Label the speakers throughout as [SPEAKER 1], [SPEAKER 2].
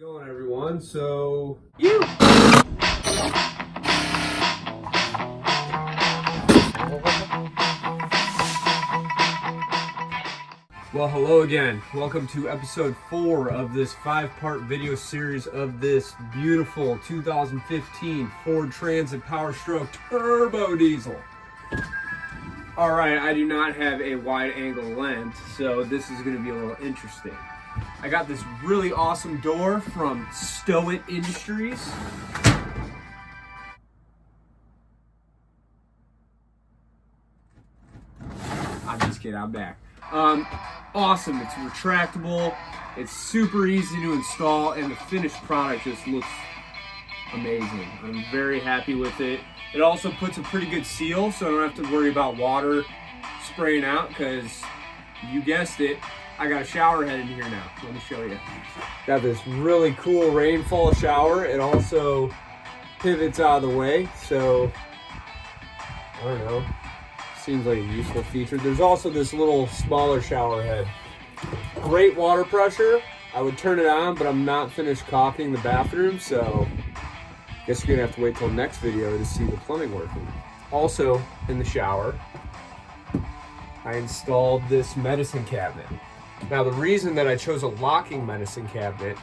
[SPEAKER 1] Going, everyone? So well, hello again. Welcome to episode 4 of this 5-part video series of this beautiful 2015 Ford Transit Power Stroke Turbo Diesel. Alright, I do not have a wide angle lens, so this is going to be a little interesting. I got this really awesome door from Stow It Industries. I'm just kidding, I'm back. Awesome, it's retractable, it's super easy to install, and the finished product just looks amazing. I'm very happy with it. It also puts a pretty good seal, so I don't have to worry about water spraying out, because you guessed it, I got a shower head in here now. Let me show you. Got this really cool rainfall shower. It also pivots out of the way, so I don't know. Seems like a useful feature. There's also this little smaller shower head. Great water pressure. I would turn it on, but I'm not finished caulking the bathroom, so I guess you're gonna have to wait till next video to see the plumbing working. Also, in the shower, I installed this medicine cabinet. Now, the reason that I chose a locking medicine cabinet,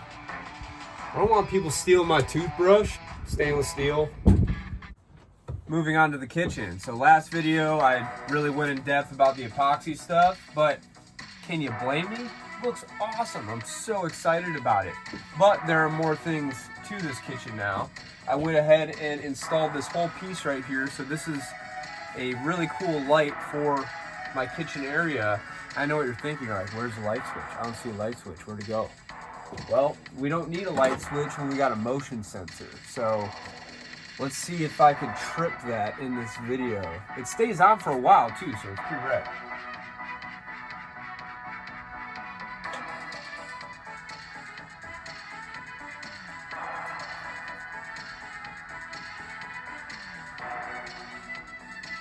[SPEAKER 1] I don't want people stealing my toothbrush, stainless steel. Moving on to the kitchen. So last video, I really went in depth about the epoxy stuff, but can you blame me? It looks awesome. I'm so excited about it. But there are more things to this kitchen now. I went ahead and installed this whole piece right here. So this is a really cool light for my kitchen area. I know what you're thinking, like, where's the light switch? I don't see a light switch, where'd it go? Well, we don't need a light switch when we got a motion sensor. So let's see if I can trip that in this video. It stays on for a while too, so it's pretty rad.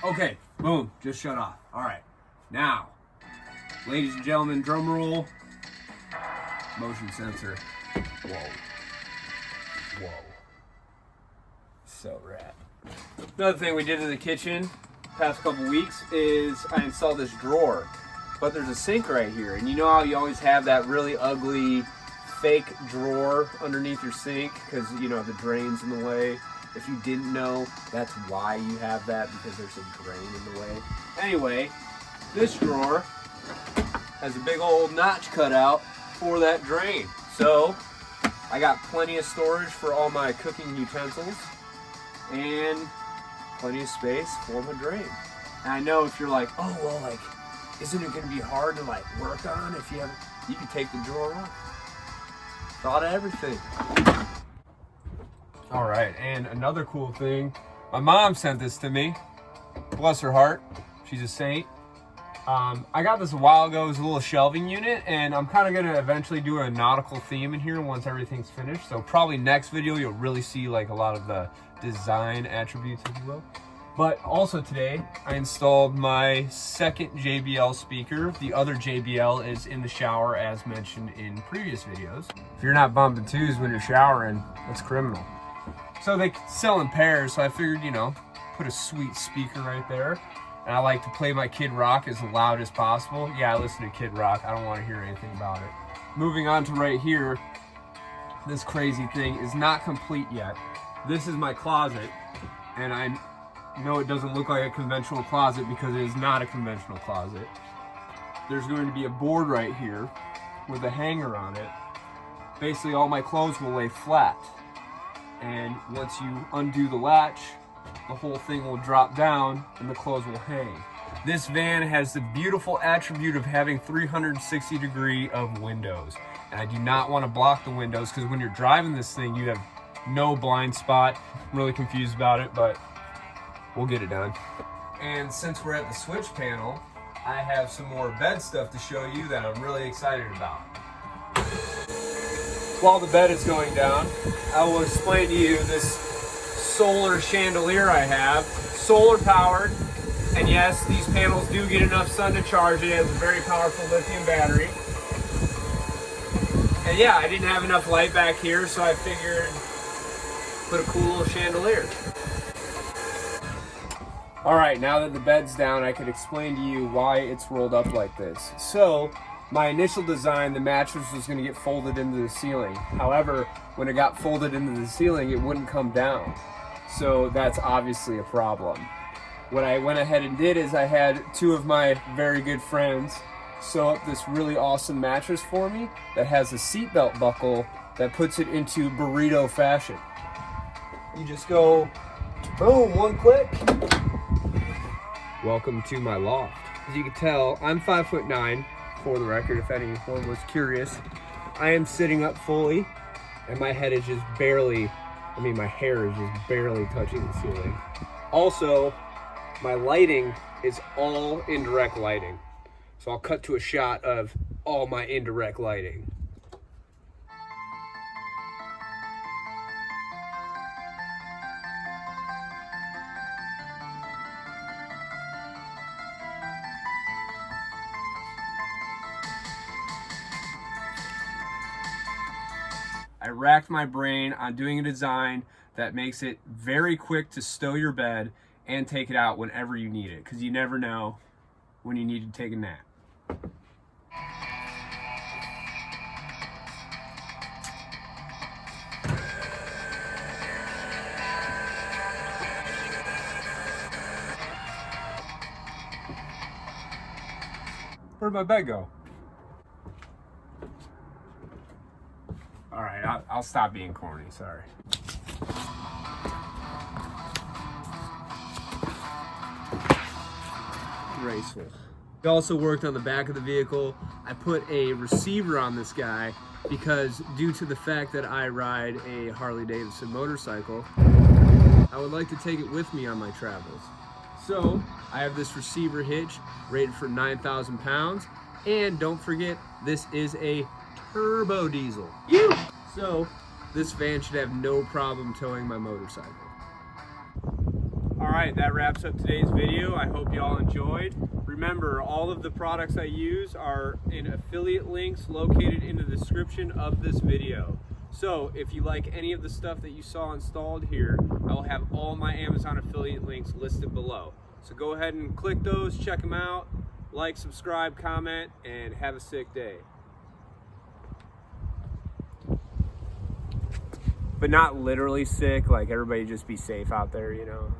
[SPEAKER 1] Okay, boom, just shut off. All right, now, ladies and gentlemen, drum roll. Motion sensor. Whoa. Whoa. So rad. Another thing we did in the kitchen past couple weeks is I installed this drawer. But there's a sink right here. And you know how you always have that really ugly fake drawer underneath your sink because, you know, the drain's in the way. If you didn't know, that's why you have that, because there's a drain in the way. Anyway, this drawer has a big old notch cut out for that drain. So I got plenty of storage for all my cooking utensils and plenty of space for my drain. And I know if you're like, oh, well, like, isn't it going to be hard to, like, work on if you can take the drawer off. Thought of everything. All right, and another cool thing, my mom sent this to me. Bless her heart, she's a saint. I got this a while ago. It was a little shelving unit, and I'm kind of going to eventually do a nautical theme in here once everything's finished. So probably next video you'll really see like a lot of the design attributes, if you will. But also today I installed my second JBL speaker. The other JBL is in the shower, as mentioned in previous videos. If you're not bumping twos when you're showering, that's criminal. So they sell in pairs, so I figured, you know, put a sweet speaker right there. And I like to play my Kid Rock as loud as possible. Yeah, I listen to Kid Rock. I don't want to hear anything about it. Moving on to right here, this crazy thing is not complete yet. This is my closet, and I know it doesn't look like a conventional closet because it is not a conventional closet. There's going to be a board right here with a hanger on it. Basically, all my clothes will lay flat. And once you undo the latch, the whole thing will drop down and the clothes will hang. This van has the beautiful attribute of having 360 degree of windows. And I do not want to block the windows because when you're driving this thing, you have no blind spot. I'm really confused about it, but we'll get it done. And since we're at the switch panel, I have some more bed stuff to show you that I'm really excited about. While the bed is going down, I will explain to you this solar chandelier I have. Solar powered, and yes, these panels do get enough sun to charge it. It has a very powerful lithium battery. And yeah, I didn't have enough light back here, so I figured put a cool little chandelier. All right, now that the bed's down, I could explain to you why it's rolled up like this. So, my initial design, the mattress was going to get folded into the ceiling. However, when it got folded into the ceiling, it wouldn't come down. So that's obviously a problem. What I went ahead and did is I had two of my very good friends sew up this really awesome mattress for me that has a seatbelt buckle that puts it into burrito fashion. You just go, boom, one click. Welcome to my loft. As you can tell, I'm 5'9", for the record, if anyone was curious. I am sitting up fully, and my head is just barely, my hair is just barely touching the ceiling. Also, my lighting is all indirect lighting. So I'll cut to a shot of all my indirect lighting. I racked my brain on doing a design that makes it very quick to stow your bed and take it out whenever you need it, because you never know when you need to take a nap. Where'd my bed go? All right, I'll stop being corny, sorry. Graceful. We also worked on the back of the vehicle. I put a receiver on this guy because due to the fact that I ride a Harley-Davidson motorcycle, I would like to take it with me on my travels. So I have this receiver hitch rated for 9,000 pounds. And don't forget, this is a turbo diesel. So this van should have no problem towing my motorcycle. All right, that wraps up today's video. I hope you all enjoyed. Remember, all of the products I use are in affiliate links located in the description of this video. So if you like any of the stuff that you saw installed here, I will have all my Amazon affiliate links listed below. So go ahead and click those, check them out, like, subscribe, comment, and have a sick day. But not literally sick, like everybody just be safe out there, you know.